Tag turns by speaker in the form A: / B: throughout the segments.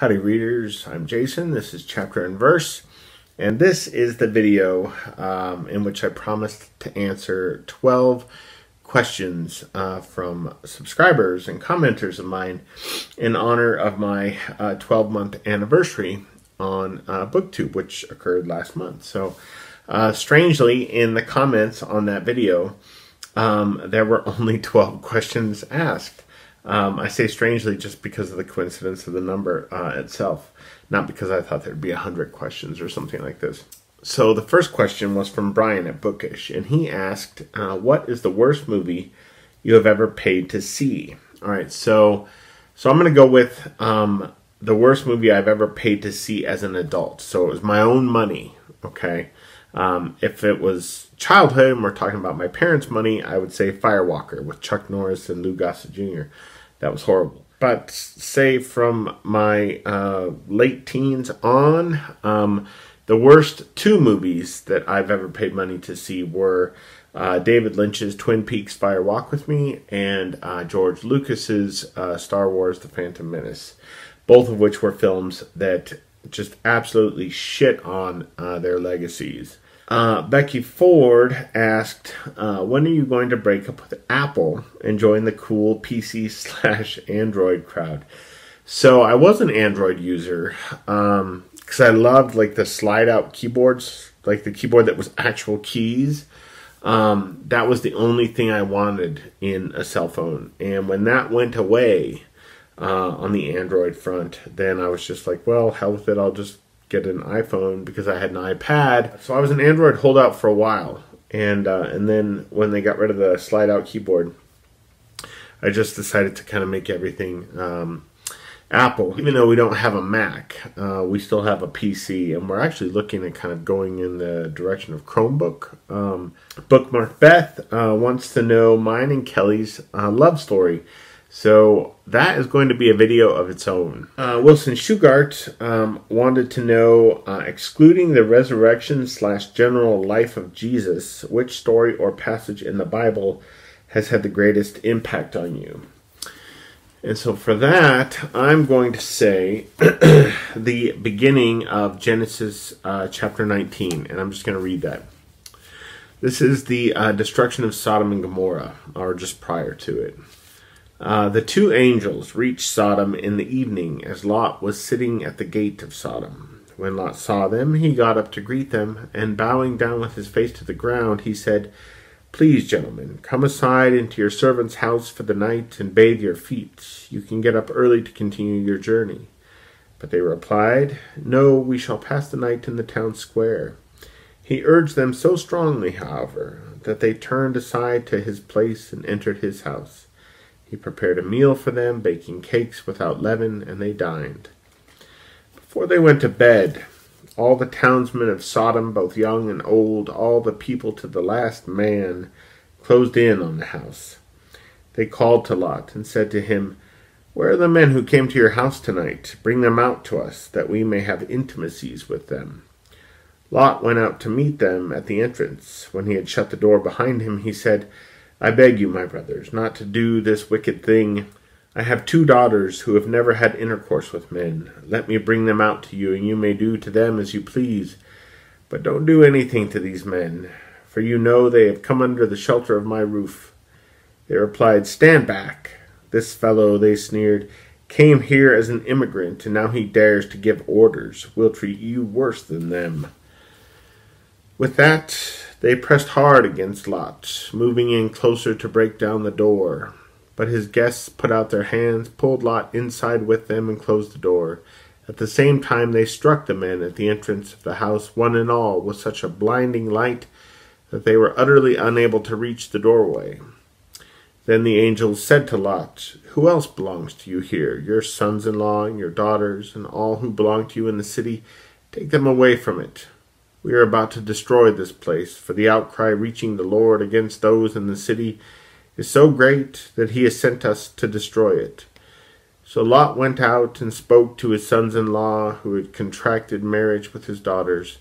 A: Howdy readers, I'm Jason. This is Chapter and Verse, and this is the video in which I promised to answer 12 questions from subscribers and commenters of mine in honor of my 12-month anniversary on BookTube, which occurred last month. So strangely, in the comments on that video, there were only 12 questions asked. I say strangely just because of the coincidence of the number itself, not because I thought there'd be 100 questions or something like this. So the first question was from Brian at Bookish, and he asked, what is the worst movie you have ever paid to see? All right, so I'm going to go with the worst movie I've ever paid to see as an adult. So it was my own money, okay? If it was childhood and we're talking about my parents' money, I would say Firewalker with Chuck Norris and Lou Gossett Jr. That was horrible. But say from my late teens on, the worst two movies that I've ever paid money to see were David Lynch's Twin Peaks Fire Walk with Me and George Lucas's Star Wars The Phantom Menace, both of which were films that just absolutely shit on their legacies. Becky Ford asked, when are you going to break up with Apple and join the cool PC/Android crowd? So I was an Android user because I loved like the slide out keyboards, like the keyboard that was actual keys. That was the only thing I wanted in a cell phone. And when that went away on the Android front, then I was just like, well, hell with it, I'll just get an iPhone because I had an iPad. So I was an Android holdout for a while, and then when they got rid of the slide out keyboard, I just decided to kind of make everything Apple. Even though we don't have a Mac, we still have a PC, and we're actually looking at kind of going in the direction of Chromebook. Bookmark Beth wants to know mine and Kelly's love story. So that is going to be a video of its own. Wilson Shugart wanted to know, excluding the resurrection/general life of Jesus, which story or passage in the Bible has had the greatest impact on you? And so for that, I'm going to say the beginning of Genesis chapter 19, and I'm just going to read that. This is the destruction of Sodom and Gomorrah, or just prior to it. The two angels reached Sodom in the evening as Lot was sitting at the gate of Sodom. When Lot saw them, he got up to greet them, and bowing down with his face to the ground, he said, "Please, gentlemen, come aside into your servant's house for the night and bathe your feet. You can get up early to continue your journey." But they replied, "No, we shall pass the night in the town square." He urged them so strongly, however, that they turned aside to his place and entered his house. He prepared a meal for them, baking cakes without leaven, and they dined. Before they went to bed, all the townsmen of Sodom, both young and old, all the people to the last man, closed in on the house. They called to Lot and said to him, "Where are the men who came to your house tonight? Bring them out to us, that we may have intimacies with them." Lot went out to meet them at the entrance. When he had shut the door behind him, he said, "I beg you, my brothers, not to do this wicked thing. I have 2 daughters who have never had intercourse with men. Let me bring them out to you, and you may do to them as you please. But don't do anything to these men, for you know they have come under the shelter of my roof." They replied, "Stand back. This fellow," they sneered, "came here as an immigrant, and now he dares to give orders. We'll treat you worse than them." With that, they pressed hard against Lot, moving in closer to break down the door. But his guests put out their hands, pulled Lot inside with them, and closed the door. At the same time, they struck the men at the entrance of the house, one and all, with such a blinding light that they were utterly unable to reach the doorway. Then the angels said to Lot, "Who else belongs to you here? Your sons-in-law and your daughters, and all who belong to you in the city? Take them away from it. We are about to destroy this place, for the outcry reaching the Lord against those in the city is so great that he has sent us to destroy it." So Lot went out and spoke to his sons-in-law who had contracted marriage with his daughters.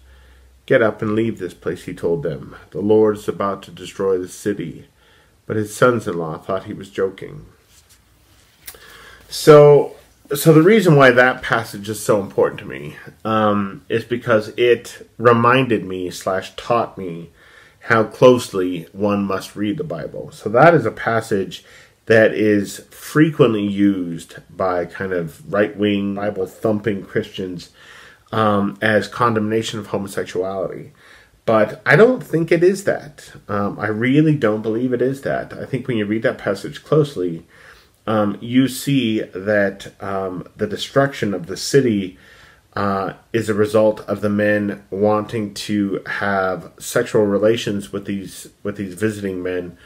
A: "Get up and leave this place," he told them. "The Lord is about to destroy the city." But his sons-in-law thought he was joking. So So the reason why that passage is so important to me is because it reminded me / taught me how closely one must read the Bible. So that is a passage that is frequently used by kind of right-wing, Bible-thumping Christians as condemnation of homosexuality. But I don't think it is that. I really don't believe it is that. I think when you read that passage closely, you see that the destruction of the city is a result of the men wanting to have sexual relations with these visiting men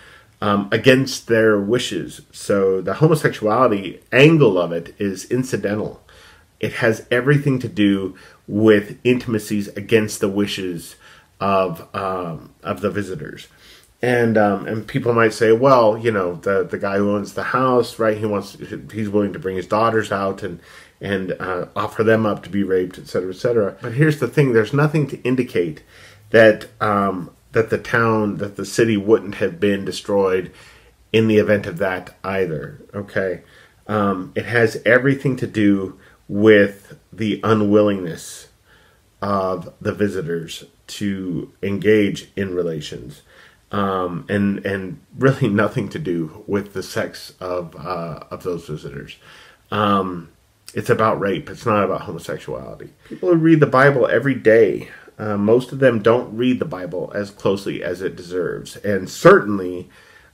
A: against their wishes. So the homosexuality angle of it is incidental. It has everything to do with intimacies against the wishes of the visitors. And people might say, well, you know, the guy who owns the house, right? He's willing to bring his daughters out and offer them up to be raped, etc., etc. But here's the thing: there's nothing to indicate that that the city wouldn't have been destroyed in the event of that either. Okay, it has everything to do with the unwillingness of the visitors to engage in relations. And really nothing to do with the sex of those visitors. It's about rape. It's not about homosexuality. People who read the Bible every day, most of them don't read the Bible as closely as it deserves. And certainly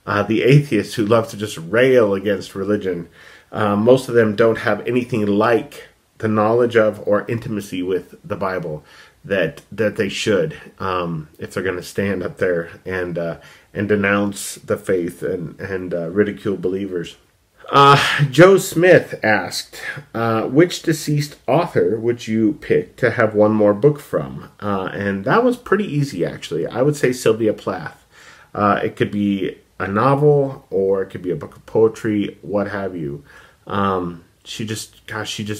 A: the atheists who love to just rail against religion, most of them don't have anything like the knowledge of or intimacy with the Bible that they should, if they're going to stand up there and denounce the faith and ridicule believers. Joe Smith asked, which deceased author would you pick to have one more book from? And that was pretty easy, actually. I would say Sylvia Plath. It could be a novel, or it could be a book of poetry, what have you. She just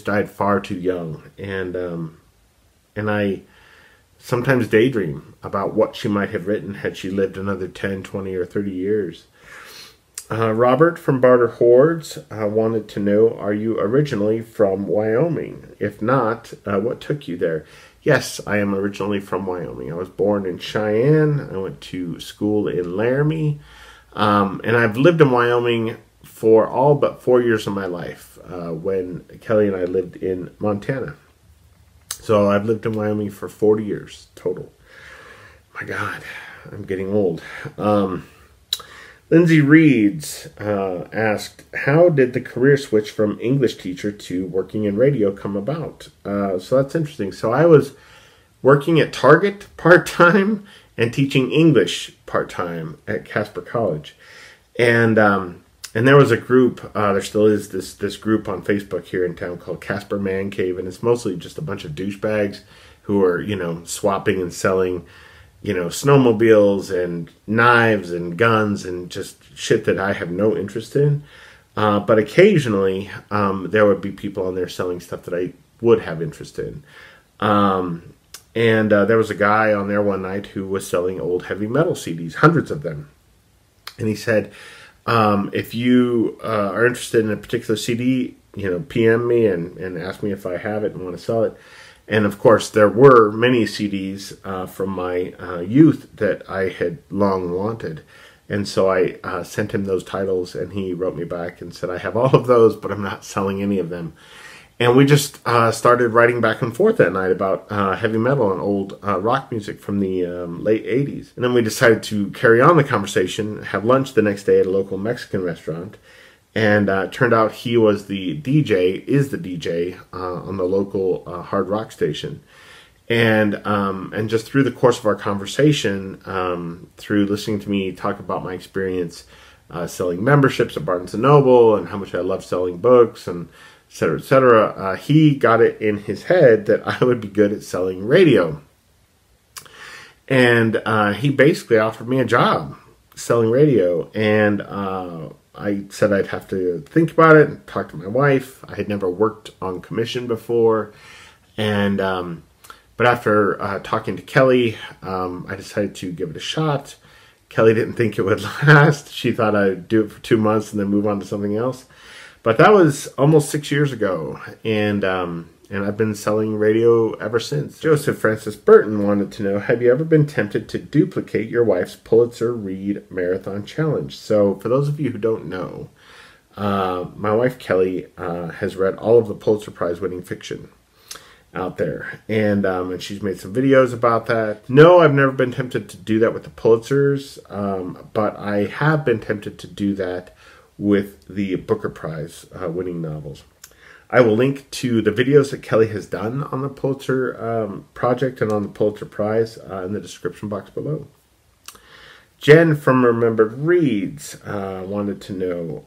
A: died far too young, and I sometimes daydream about what she might have written had she lived another 10, 20, or 30 years. Robert from Barter Hordes wanted to know, are you originally from Wyoming? If not, what took you there? Yes, I am originally from Wyoming. I was born in Cheyenne. I went to school in Laramie. And I've lived in Wyoming for all but 4 years of my life, when Kelly and I lived in Montana. So I've lived in Wyoming for 40 years total. My God, I'm getting old. Lindsay Reeds asked, how did the career switch from English teacher to working in radio come about? So that's interesting. So I was working at Target part-time and teaching English part-time at Casper College. And there was a group, there still is this group on Facebook here in town called Casper Man Cave, and it's mostly just a bunch of douchebags who are, swapping and selling, snowmobiles and knives and guns and just shit that I have no interest in. But occasionally, there would be people on there selling stuff that I would have interest in. And there was a guy on there one night who was selling old heavy metal CDs, hundreds of them. And he said, if you are interested in a particular CD, PM me and ask me if I have it and want to sell it. And of course, there were many CDs from my youth that I had long wanted. And so I sent him those titles, and he wrote me back and said, I have all of those, but I'm not selling any of them. And we just started writing back and forth that night about heavy metal and old rock music from the late 80s. And then we decided to carry on the conversation, have lunch the next day at a local Mexican restaurant. And it turned out he was the DJ, is the DJ on the local hard rock station. And just through the course of our conversation, through listening to me talk about my experience selling memberships at Barnes & Noble and how much I love selling books and et cetera, et cetera, he got it in his head that I would be good at selling radio. And he basically offered me a job selling radio. And I said I'd have to think about it and talk to my wife. I had never worked on commission before. And but after talking to Kelly, I decided to give it a shot. Kelly didn't think it would last. She thought I'd do it for 2 months and then move on to something else. But that was almost 6 years ago, and I've been selling radio ever since. Joseph Francis Burton wanted to know, have you ever been tempted to duplicate your wife's Pulitzer Read Marathon Challenge? So for those of you who don't know, my wife Kelly has read all of the Pulitzer Prize winning fiction out there, and she's made some videos about that. No, I've never been tempted to do that with the Pulitzers, but I have been tempted to do that with the Booker Prize winning novels. I will link to the videos that Kelly has done on the Pulitzer project and on the Pulitzer Prize in the description box below. Jen from Remembered Reads wanted to know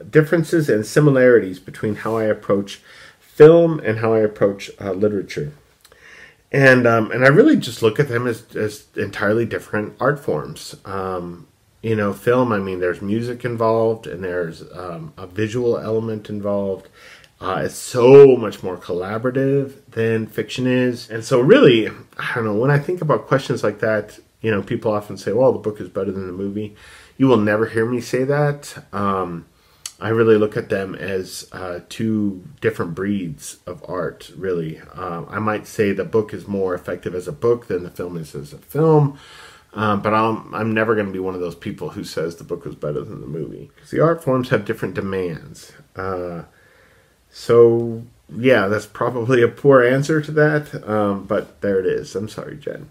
A: differences and similarities between how I approach film and how I approach literature. And I really just look at them as entirely different art forms. You know, film, I mean, there's music involved, and there's a visual element involved. It's so much more collaborative than fiction is. And so really, I don't know, when I think about questions like that, you know, people often say, well, the book is better than the movie. You will never hear me say that. I really look at them as two different breeds of art, really. I might say the book is more effective as a book than the film is as a film. But I'm never going to be one of those people who says the book was better than the movie. Because the art forms have different demands. So, yeah, that's probably a poor answer to that. But there it is. I'm sorry, Jen.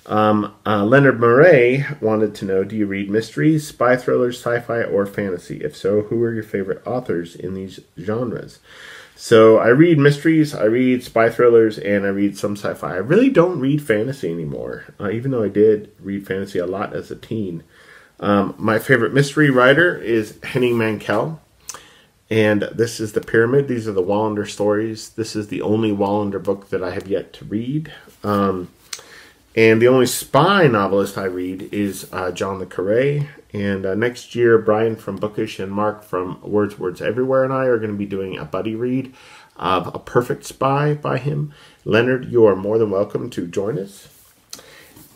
A: Leonard Murray wanted to know, do you read mysteries, spy thrillers, sci-fi, or fantasy? If so, who are your favorite authors in these genres? So I read mysteries, I read spy thrillers, and I read some sci-fi. I really don't read fantasy anymore, even though I did read fantasy a lot as a teen. My favorite mystery writer is Henning Mankell, and this is The Pyramid. These are the Wallander stories. This is the only Wallander book that I have yet to read. And the only spy novelist I read is John le Carré. And next year, Brian from Bookish and Mark from Words Everywhere and I are going to be doing a buddy read of A Perfect Spy by him. Leonard, you are more than welcome to join us.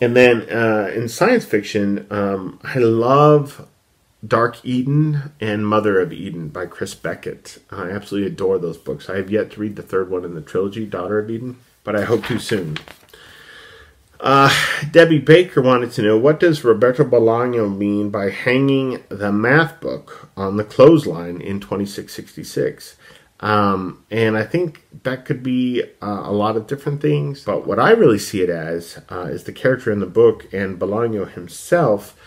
A: And then in science fiction, I love Dark Eden and Mother of Eden by Chris Beckett. I absolutely adore those books. I have yet to read the third one in the trilogy, Daughter of Eden, but I hope to soon. Debbie Baker wanted to know, what does Roberto Bolaño mean by hanging the math book on the clothesline in 2666? And I think that could be a lot of different things, but what I really see it as is the character in the book and Bolaño himself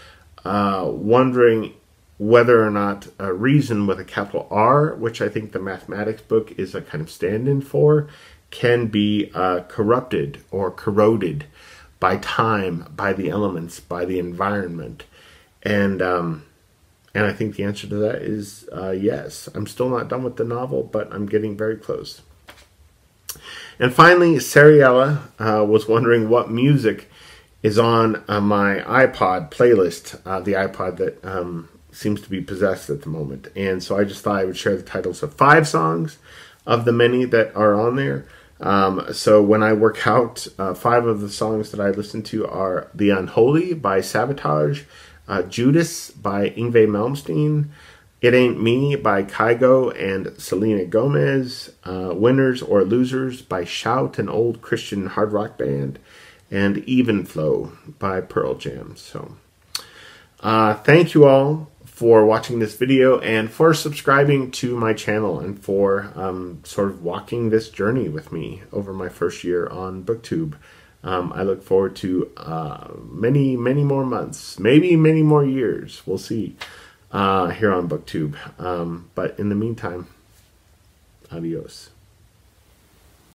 A: wondering whether or not reason with a capital R, which I think the mathematics book is a kind of stand-in for, can be corrupted or corroded by time, by the elements, by the environment. And I think the answer to that is yes. I'm still not done with the novel, but I'm getting very close. And finally, Sariella was wondering what music is on my iPod playlist, the iPod that seems to be possessed at the moment. And so I just thought I would share the titles of 5 songs of the many that are on there. So when I work out, 5 of the songs that I listen to are The Unholy by Sabotage, Judas by Yngwie Malmsteen, It Ain't Me by Kygo and Selena Gomez, Winners or Losers by Shout, an old Christian hard rock band, and Even Flow by Pearl Jam. So thank you all for watching this video and for subscribing to my channel and for sort of walking this journey with me over my first year on BookTube. I look forward to many more months, maybe many more years, we'll see, here on BookTube. But in the meantime, adios.